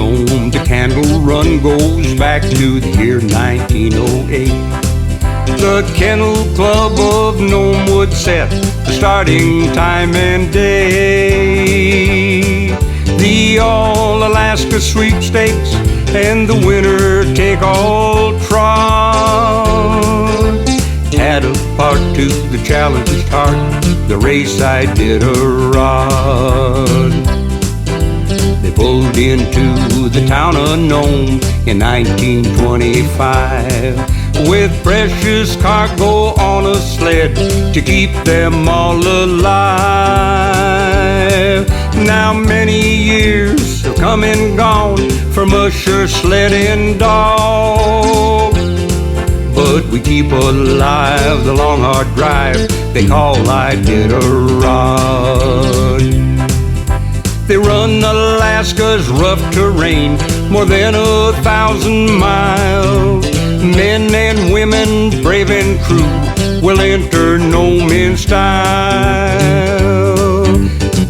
Nome. The candle run goes back to the year 1908. The Kennel Club of Nome would set the starting time and day. The All-Alaska Sweepstakes and the winner take-all trot had a part to the challenger's heart, the race Iditarod. They pulled into the town of Nome in 1925 with precious cargo on a sled to keep them all alive. Now many years have come and gone from a sure sledding dog, but we keep alive the long hard drive they call Iditarod. They run Alaska's rough terrain more than 1,000 miles. Men and women, brave and true, will enter Nome in style.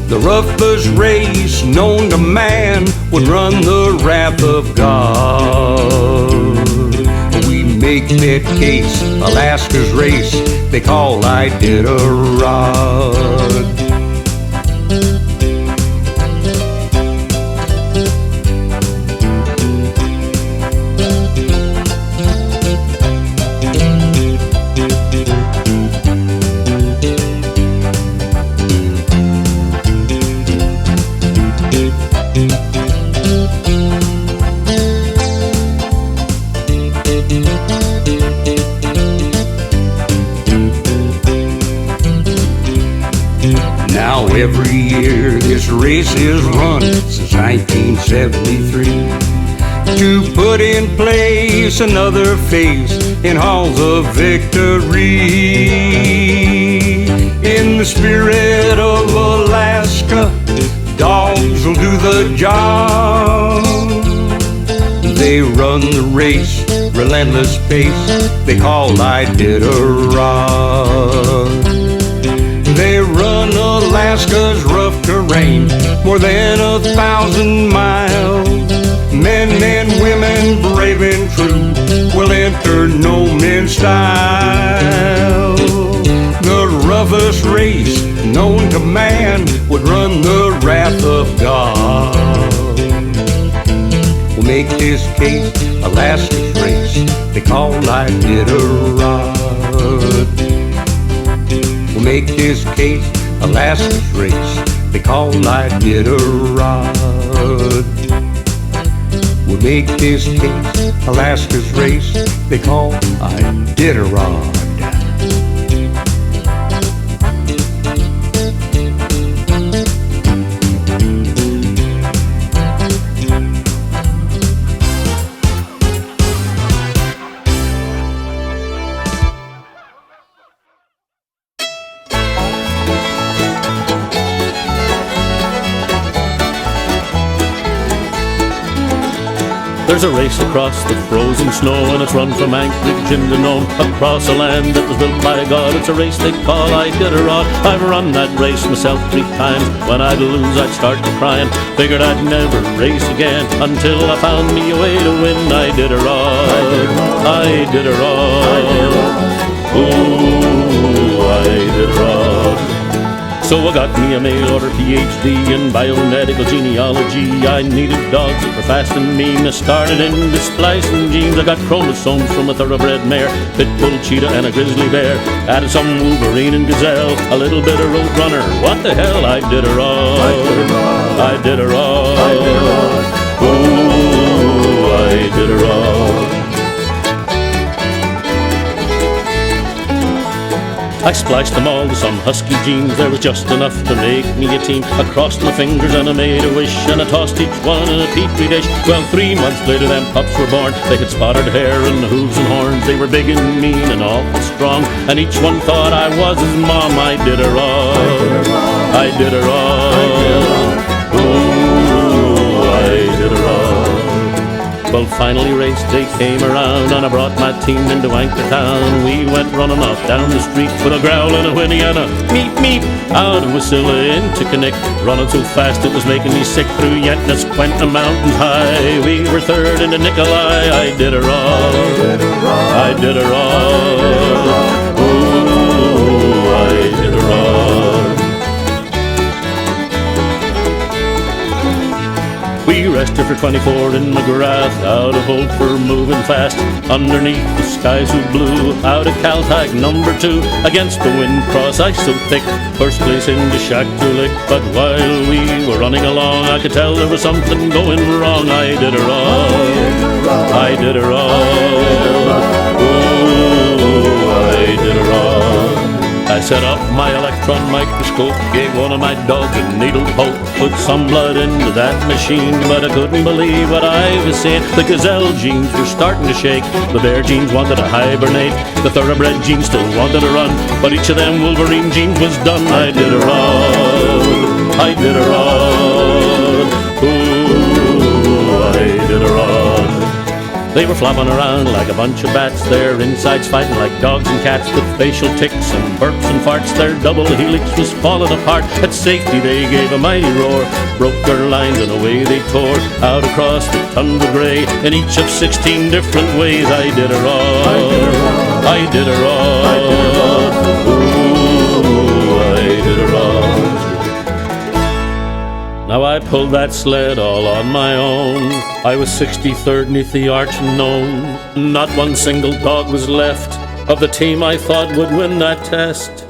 The roughest race known to man would run the wrath of God. We make that case Alaska's race they call Iditarod. Now every year this race is run since 1973 to put in place another phase in halls of victory. In the spirit of Alaska, dogs will do the job. They run the race, relentless pace they call Iditarod. They run Alaska's rough terrain more than 1,000 miles. Men and women, brave and true, will enter Nome in style. The roughest race known to man would run the wrath of God. We'll make this case Alaska's race they call Iditarod. We'll make this case Alaska's race they call Iditarod. We'll make this case Alaska's race they call Iditarod. There's a race across the frozen snow, and it's run from Anchorage into Nome, across a land that was built by God. It's a race they call Iditarod. I've run that race myself 3 times. When I'd lose, I'd start to crying. Figured I'd never race again until I found me a way to win Iditarod. Iditarod. Ooh, Iditarod. So I got me a mail-order PhD in biomedical genealogy. I needed dogs that were fast and mean. I started into splicing genes. I got chromosomes from a thoroughbred mare, pit bull, cheetah, and a grizzly bear. Added some wolverine and gazelle, a little bit of roadrunner. What the hell, Iditarod. Iditarod. Ooh, Iditarod. I spliced them all to some husky genes. There was just enough to make me a team. I crossed my fingers and I made a wish, and I tossed each one in a petri dish. Well, 3 months later them pups were born. They had spotted hair and hooves and horns. They were big and mean and awful strong, and each one thought I was his mom. Iditarod. Iditarod. Ooh, Iditarod. Well, finally race day came around, and I brought my team into Anchortown. We went running off down the street with a growl and a whinny and a meep meep. Out of Wasilla into Connect, running so fast it was making me sick. Through Yetna, Quenta mountains high, we were third into Nikolai. I did her all, I did her all. Oh, I did her all. We rested for 24 in McGrath, out of hope for moving fast. Underneath the skies who blue, out of Caltag number 2, against the wind cross ice so thick. First place into Shacktulik, but while we were running along, I could tell there was something going wrong. I did her all, I did her all. Oh, I did her all. I set up my electron microscope, gave one of my dogs a needle poke, put some blood into that machine, but I couldn't believe what I was seeing. The gazelle genes were starting to shake, the bear genes wanted to hibernate, the thoroughbred genes still wanted to run, but each of them wolverine genes was done. I did her all, I did her all. Ooh, I did her all. They were flopping around like a bunch of bats, their insides fighting like dogs and cats, with facial tics and burps and farts. Their double helix was falling apart. At safety they gave a mighty roar, broke their lines and away they tore, out across the tundra grey, in each of 16 different ways. I did her all, I did her all, I did her all. Ooh, I did her all. Now I pulled that sled all on my own. I was 63rd neath the arch known. Not one single dog was left of the team I thought would win that test.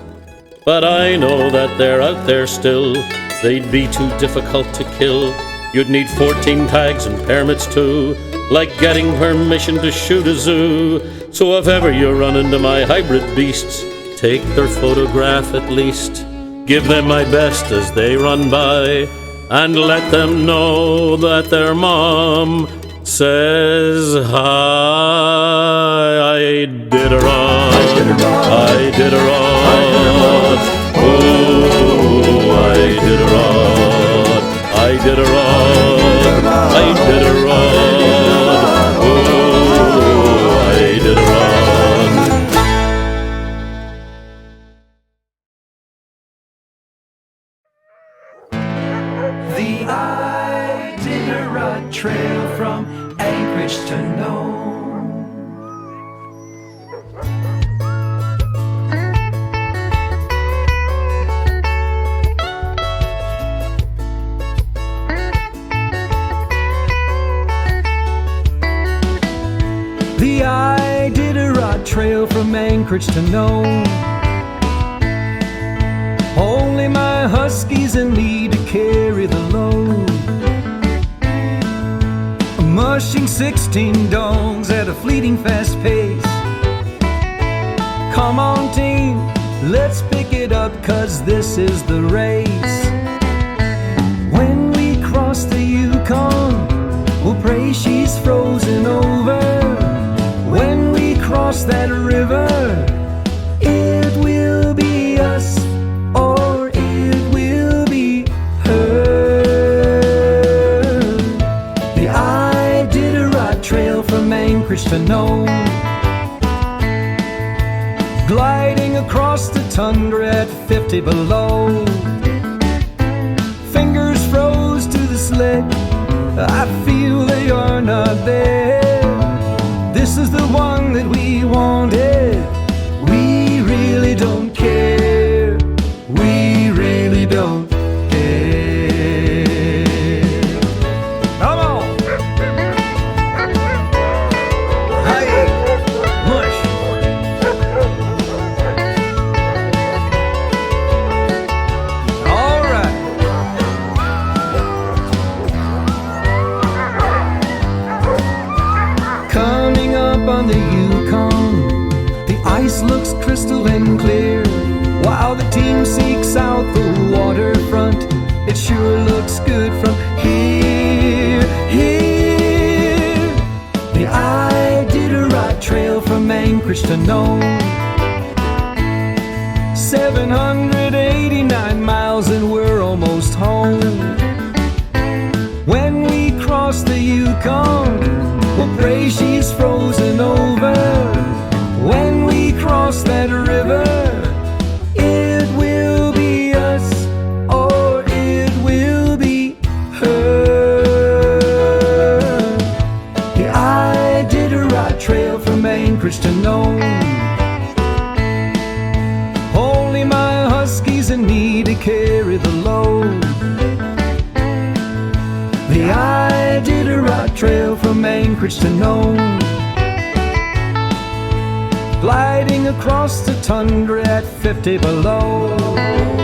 But I know that they're out there still. They'd be too difficult to kill. You'd need 14 tags and permits too, like getting permission to shoot a zoo. So if ever you run into my hybrid beasts, take their photograph at least. Give them my best as they run by, and let them know that their mom says hi. I did her all, I did her all, I did her all. Oh, I did her all, I did her all, I did her all. Oh, I did her all. The Iditarod Trail from Anchorage to Nome. The Iditarod Trail from Anchorage to Nome. Only my huskies and me to carry the load. Mushing 16 dogs at a fleeting fast pace. Come on team, let's pick it up, 'cause this is the race. When we cross the Yukon, we'll pray she's frozen over. When we cross that river, it will be us, or it will be her. The Iditarod Trail from Anchorage to Nome. Gliding across the tundra at 50 below. Fingers froze to the sled, I feel they are not there. This is the one that we wanted. We really don't care. We really don't care. Come on! Hey! Mush! All right. Coming up on the Yukon, the ice looks crystal and clear. While the team seeks out the waterfront, it sure looks good from here, here. The Iditarod Trail from Anchorage to Nome. 789 miles and we're almost home. When we cross the Yukon, Anchorage to Nome. Only my huskies and me to carry the load. The Iditarod Trail from Anchorage to Nome, gliding across the tundra at 50 below.